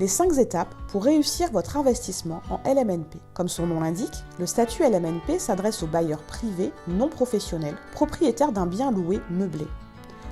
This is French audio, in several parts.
Les 5 étapes pour réussir votre investissement en LMNP. Comme son nom l'indique, le statut LMNP s'adresse aux bailleurs privés non professionnels, propriétaires d'un bien loué meublé.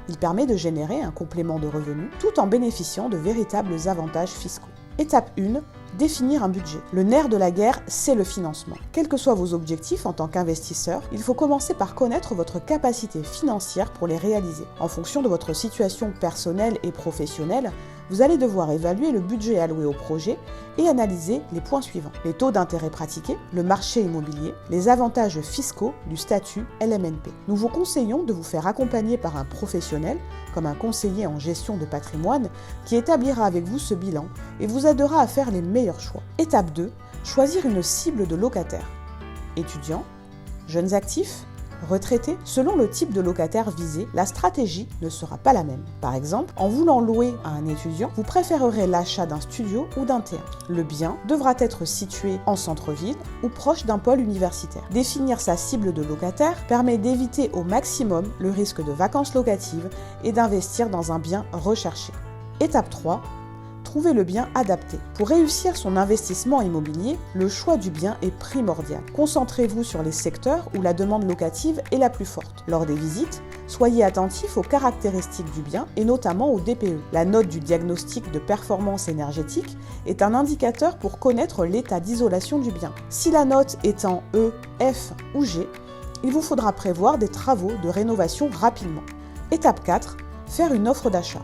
Il permet de générer un complément de revenus tout en bénéficiant de véritables avantages fiscaux. Étape 1. Définir un budget. Le nerf de la guerre, c'est le financement. Quels que soient vos objectifs en tant qu'investisseur, il faut commencer par connaître votre capacité financière pour les réaliser. En fonction de votre situation personnelle et professionnelle, vous allez devoir évaluer le budget alloué au projet et analyser les points suivants. Les taux d'intérêt pratiqués, le marché immobilier, les avantages fiscaux du statut LMNP. Nous vous conseillons de vous faire accompagner par un professionnel, comme un conseiller en gestion de patrimoine, qui établira avec vous ce bilan et vous aidera à faire les meilleurs choix. Étape 2. Choisir une cible de locataires. Étudiants, jeunes actifs, retraités, selon le type de locataire visé, la stratégie ne sera pas la même. Par exemple, en voulant louer à un étudiant, vous préférerez l'achat d'un studio ou d'un terrain. Le bien devra être situé en centre-ville ou proche d'un pôle universitaire. Définir sa cible de locataire permet d'éviter au maximum le risque de vacances locatives et d'investir dans un bien recherché. Étape 3. Trouver le bien adapté. Pour réussir son investissement immobilier, le choix du bien est primordial. Concentrez-vous sur les secteurs où la demande locative est la plus forte. Lors des visites, soyez attentif aux caractéristiques du bien et notamment au DPE. La note du diagnostic de performance énergétique est un indicateur pour connaître l'état d'isolation du bien. Si la note est en E, F ou G, il vous faudra prévoir des travaux de rénovation rapidement. Étape 4. Faire une offre d'achat.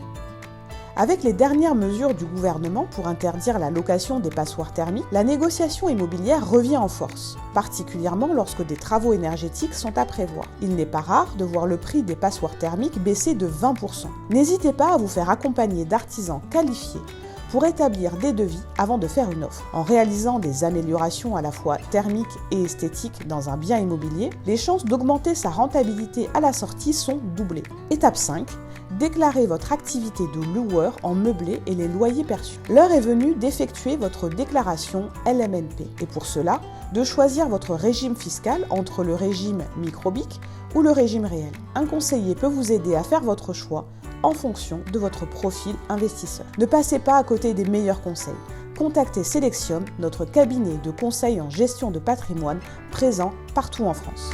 Avec les dernières mesures du gouvernement pour interdire la location des passoires thermiques, la négociation immobilière revient en force, particulièrement lorsque des travaux énergétiques sont à prévoir. Il n'est pas rare de voir le prix des passoires thermiques baisser de 20%. N'hésitez pas à vous faire accompagner d'artisans qualifiés pour établir des devis avant de faire une offre. En réalisant des améliorations à la fois thermiques et esthétiques dans un bien immobilier, les chances d'augmenter sa rentabilité à la sortie sont doublées. Étape 5. Déclarez votre activité de loueur en meublé et les loyers perçus. L'heure est venue d'effectuer votre déclaration LMNP et pour cela, de choisir votre régime fiscal entre le régime micro-BIC ou le régime réel. Un conseiller peut vous aider à faire votre choix en fonction de votre profil investisseur. Ne passez pas à côté des meilleurs conseils. Contactez Selexium, notre cabinet de conseil en gestion de patrimoine présent partout en France.